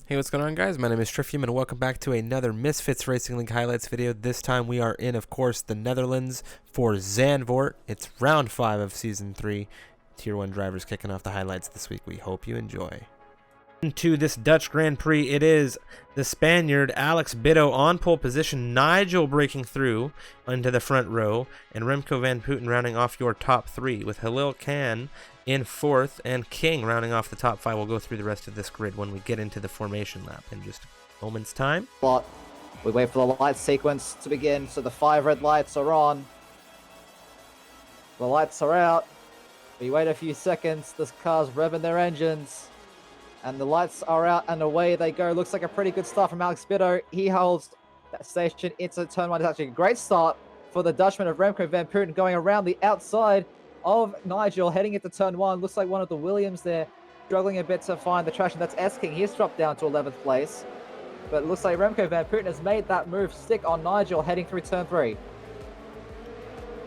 Hey, what's going on, guys? My name is Trifium, and welcome back to another Misfits Racing League highlights video. This time we are in, of course, the Netherlands for Zandvoort. It's round 5 of Season 3. Tier 1 drivers kicking off the highlights this week. We hope you enjoy. Into this Dutch Grand Prix, it is the Spaniard Alex Bitto on pole position, Nigel breaking through into the front row, and Remco van Putten rounding off your top 3, with Halil Khan in 4th and King rounding off the top 5. We'll go through the rest of this grid when we get into the formation lap in just a moment's time. But we wait for the light sequence to begin, so the 5 red lights are on. The lights are out. We wait a few seconds, this car's revving their engines. And the lights are out and away they go. Looks like a pretty good start from Alex Bitto. He holds that station into turn 1. It's actually a great start for the Dutchman of Remco van Putten going around the outside of Nigel, heading into turn 1. Looks like one of the Williams there, struggling a bit to find the traction. That's S-King. He's dropped down to 11th place. But it looks like Remco van Putten has made that move stick on Nigel heading through turn 3.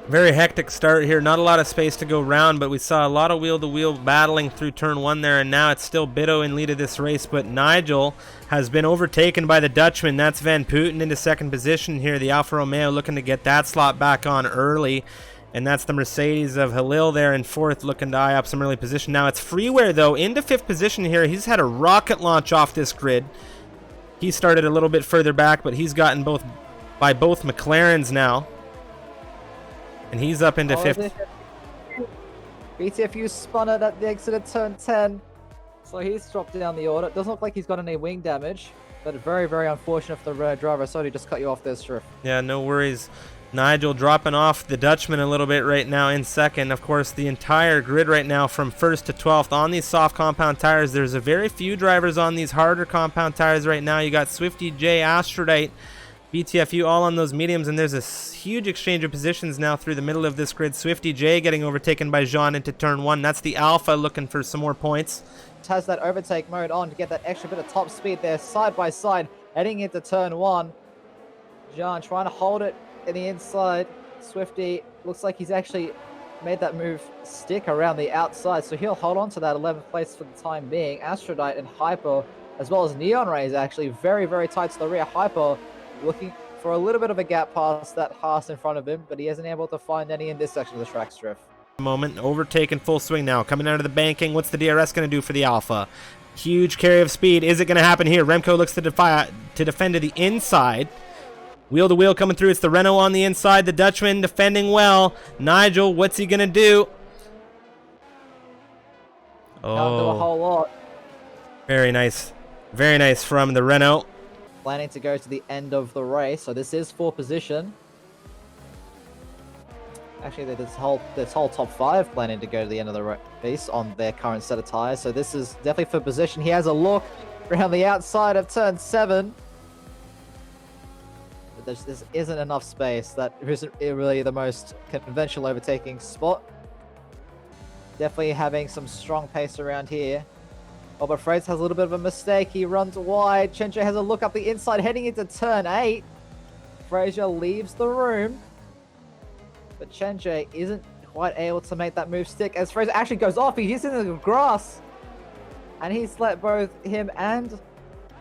Very hectic start here. Not a lot of space to go round, but we saw a lot of wheel-to-wheel battling through turn 1 there, and now it's still Bitto in lead of this race, but Nigel has been overtaken by the Dutchman. That's Van Putten into second position here. The Alfa Romeo looking to get that slot back on early, and that's the Mercedes of Halil there in 4th, looking to eye up some early position. Now it's Freeware, though, into 5th position here. He's had a rocket launch off this grid. He started a little bit further back, but he's gotten by both McLarens now. And he's up into 5th. BTFU spun it at the exit of turn 10. So he's dropped down the order. It doesn't look like he's got any wing damage. But very, very unfortunate for the driver. Sorry to just cut you off there, Striff. Yeah, no worries. Nigel dropping off the Dutchman a little bit right now in 2nd. Of course, the entire grid right now from 1st to 12th on these soft compound tires. There's a very few drivers on these harder compound tires right now. You got Swifty J, Astrodite, BTFU all on those mediums, and there's a huge exchange of positions now through the middle of this grid. Swifty J getting overtaken by Jean into turn 1. That's the Alpha looking for some more points. Has that overtake mode on to get that extra bit of top speed there, side by side, heading into turn 1. Jean trying to hold it in the inside. Swifty looks like he's actually made that move stick around the outside, so he'll hold on to that 11th place for the time being. Astrodite and Hyper, as well as Neon Rays, actually very, very tight to the rear. Hyper looking for a little bit of a gap past that Haas in front of him, but he isn't able to find any in this section of the track, Striff. Moment, overtaken full swing now, coming out of the banking. What's the DRS going to do for the Alpha? Huge carry of speed. Is it going to happen here? Remco looks to defend to the inside. Wheel to wheel coming through. It's the Renault on the inside. The Dutchman defending well. Nigel, what's he going to do? Can't do a whole lot. Very nice. Very nice from the Renault. Planning to go to the end of the race, so this is for position. Actually, this whole top 5 planning to go to the end of the race on their current set of tires, so this is definitely for position. He has a look around the outside of turn 7. But this isn't enough space. That isn't really the most conventional overtaking spot. Definitely having some strong pace around here. Oh, but Freiz has a little bit of a mistake. He runs wide. Chenche has a look up the inside, heading into turn 8. Frazier leaves the room. But Chenche isn't quite able to make that move stick as Frazier actually goes off. He's in the grass. And he's let both him and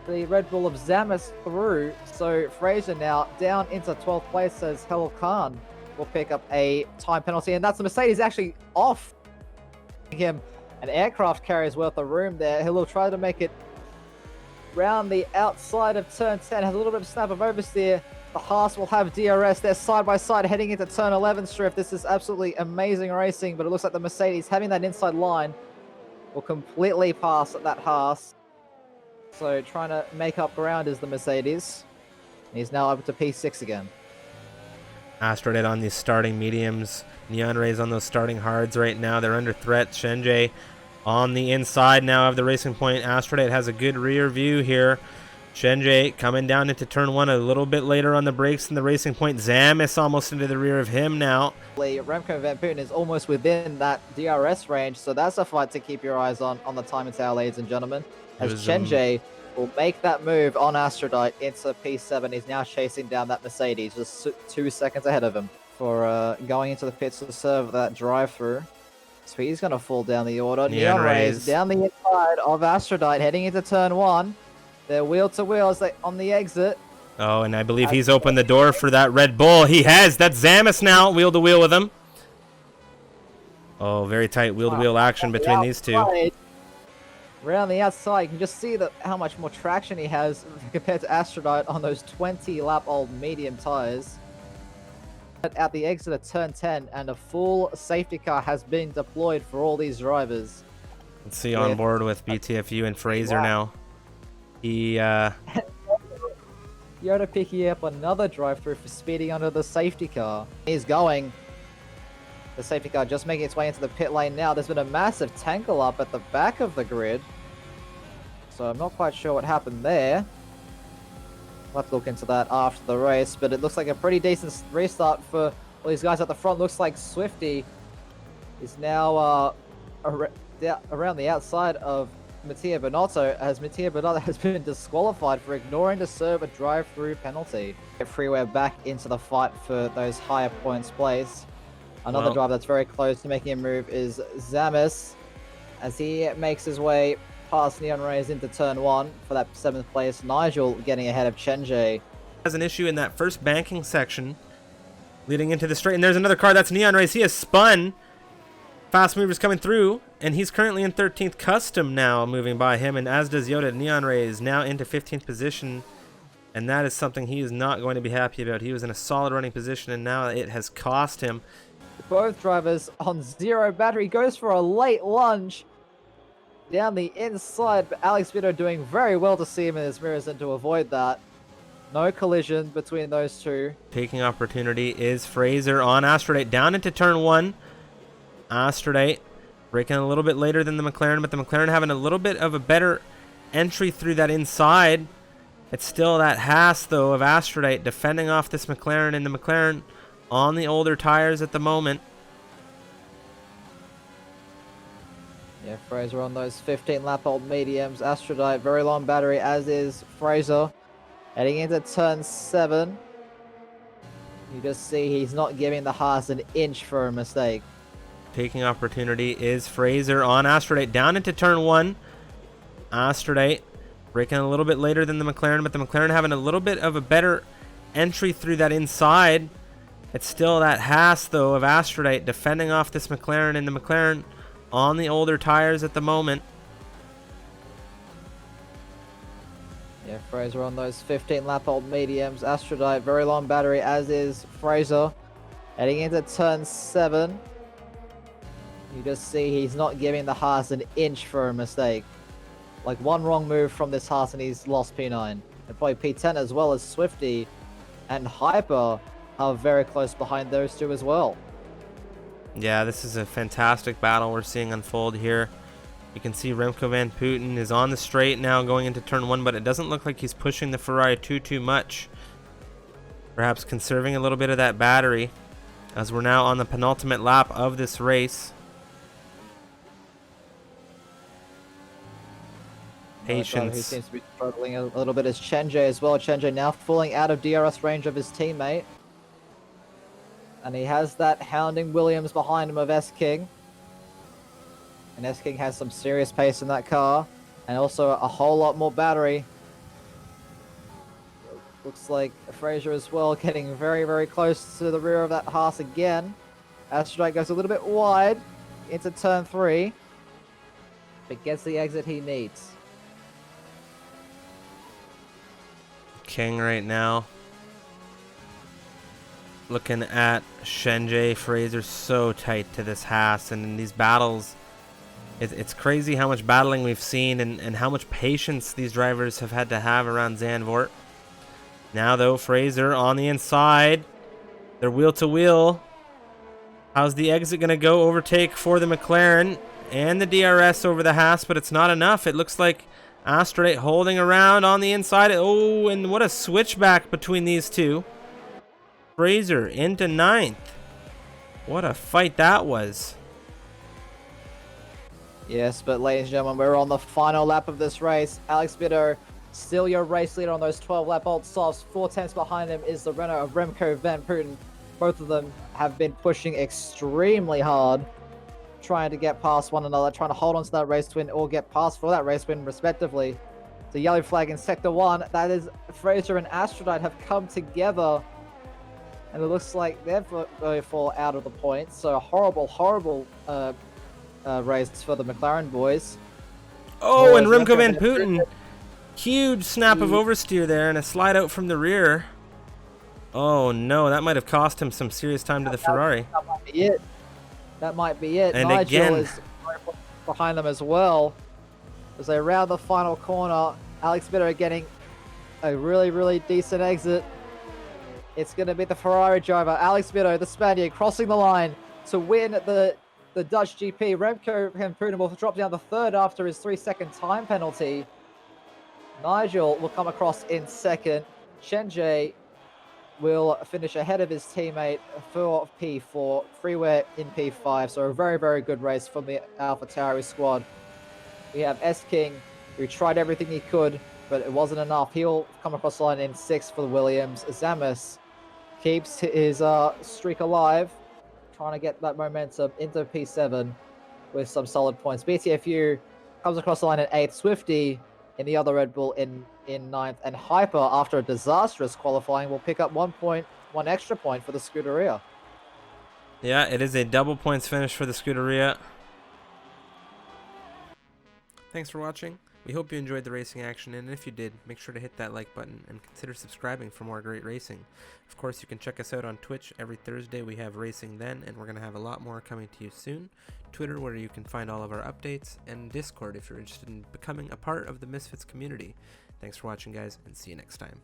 the Red Bull of Zamis through. So Frazier now down into 12th place as Halil Khan will pick up a time penalty. And that's the Mercedes actually off him. An aircraft carrier's worth of room there. He'll try to make it round the outside of turn 10. Has a little bit of snap of oversteer. The Haas will have DRS. They're side by side heading into turn 11, Striff. This is absolutely amazing racing, but it looks like the Mercedes having that inside line will completely pass that Haas. So trying to make up ground is the Mercedes. He's now up to P6 again. Astrodite on these starting mediums. Neon Rays on those starting hards right now. They're under threat. Chenche on the inside now of the Racing Point. Astrodite has a good rear view here. Chenche coming down into turn 1 a little bit later on the brakes than the Racing Point. Zamis almost into the rear of him now. Remco van Putten is almost within that DRS range, so that's a fight to keep your eyes on the time tower, ladies and gentlemen. As Chenche will make that move on Astrodite into P7. He's now chasing down that Mercedes, just 2 seconds ahead of him for going into the pits to serve that drive-through. So he's going to fall down the order. Neon Rays down the inside of Astrodite, heading into turn 1. They're wheel to wheel as they on the exit. Oh, and I believe he's opened the door for that Red Bull. He has. That's Zamis now, wheel to wheel with him. Oh, very tight wheel to wheel action between these two. Around the outside, you can just see how much more traction he has compared to Astrodite on those 20-lap-old medium tires. At the exit of turn 10, and a full safety car has been deployed for all these drivers. Let's see on board with BTFU and Fraser now. He Yoda picking up another drive-through for speeding under the safety car. He's going. The safety car just making its way into the pit lane now. There's been a massive tangle up at the back of the grid. So I'm not quite sure what happened there. We'll have to look into that after the race. But it looks like a pretty decent restart for all these guys at the front. Looks like Swifty is now around the outside of Mattia Binotto, as Mattia Binotto has been disqualified for ignoring to serve a drive-through penalty. Freeway back into the fight for those higher points placed. Another driver that's very close to making a move is Zamis, as he makes his way past Neon Rays into turn 1 for that 7th place. Nigel getting ahead of Chenjay. Has an issue in that first banking section leading into the straight, and there's another car. That's Neon Rays. He has spun. Fast movers coming through, and he's currently in 13th. Custom now moving by him, and as does Yoda. Neon Rays now into 15th position, and that is something he is not going to be happy about. He was in a solid running position, and now it has cost him. Both drivers on zero battery. Goes for a late lunge down the inside, but Alex Bitter doing very well to see him in his mirrors and to avoid that. No collision between those two. Taking opportunity is Fraser on Astrodite down into turn 1. Astrodite breaking a little bit later than the McLaren, but the McLaren having a little bit of a better entry through that inside. It's still that Haas, though, of Astrodite defending off this McLaren, and the McLaren on the older tires at the moment. Yeah, Fraser on those 15-lap-old mediums. Astrodite, very long battery, as is Fraser. Heading into turn 7. You just see he's not giving the Haas an inch for a mistake. Taking opportunity is Fraser on Astrodite down into turn 1. Astrodite breaking a little bit later than the McLaren, but the McLaren having a little bit of a better entry through that inside. It's still that Haas, though, of Astrodite defending off this McLaren, and the McLaren on the older tires at the moment. Yeah, Fraser on those 15-lap-old mediums. Astrodite, very long battery, as is Fraser. Heading into turn 7. You just see he's not giving the Haas an inch for a mistake. Like one wrong move from this Haas and he's lost P9. And probably P10 as well as Swifty and Hyper are very close behind those two as well. Yeah, this is a fantastic battle we're seeing unfold here. You can see Remco Van Putten is on the straight now going into turn 1, but it doesn't look like he's pushing the Ferrari too much. Perhaps conserving a little bit of that battery, as we're now on the penultimate lap of this race. Patience. Who seems to be struggling a little bit is Chenjay as well. Chenjay now falling out of DRS range of his teammate. And he has that hounding Williams behind him of S-King. And S-King has some serious pace in that car. And also a whole lot more battery. Looks like Fraser as well getting very close to the rear of that Haas again. Astrodite goes a little bit wide into turn 3. But gets the exit he needs. King right now looking at Chenjay. Fraser so tight to this Haas, and in these battles it's crazy how much battling we've seen and how much patience these drivers have had to have around Zandvoort. Now though, Fraser on the inside, they're wheel to wheel. How's the exit gonna go? Overtake for the McLaren and the DRS over the Haas, but it's not enough. It looks like Astrodite holding around on the inside. Oh, and what a switchback between these two. Fraser into 9th. What a fight that was. Yes, but ladies and gentlemen, we're on the final lap of this race. Alex Bitter, still your race leader on those 12-lap-old softs. 4/10 behind him is the Renault of Remco Van Putten. Both of them have been pushing extremely hard, trying to get past one another, trying to hold on to that race win or get past for that race win respectively. The yellow flag in Sector 1. That is Fraser and Astrodight have come together. And it looks like they're going to fall out of the points. So a horrible, horrible race for the McLaren boys. Oh, and Remco Van Putten. Huge snap of oversteer there and a slide out from the rear. Oh no, that might have cost him some serious time to the Ferrari. That might be it. That might be it. And Nigel again, is behind them as well. As they round the final corner, Alex Bitter getting a really, really decent exit. It's going to be the Ferrari driver, Alex Bitter, the Spaniard, crossing the line to win the Dutch GP. Remco Van Putten will drop down to third after his 3-second time penalty. Nigel will come across in second. Shenjie will finish ahead of his teammate for P4, Freeware in P5. So a very, very good race from the AlphaTauri squad. We have S-King, who tried everything he could, but it wasn't enough. He'll come across the line in 6th for the Williams. Zamis keeps his streak alive, trying to get that momentum into P7 with some solid points. BTFU comes across the line in 8th. Swifty in the other Red Bull in 9th. And Hyper, after a disastrous qualifying, will pick up 1 extra point for the Scuderia. Yeah, it is a double points finish for the Scuderia. Thanks for watching. We hope you enjoyed the racing action, and if you did, make sure to hit that like button and consider subscribing for more great racing. Of course, you can check us out on Twitch. Every Thursday we have Racing Then, and we're going to have a lot more coming to you soon. Twitter, where you can find all of our updates, and Discord if you're interested in becoming a part of the Misfits community. Thanks for watching, guys, and see you next time.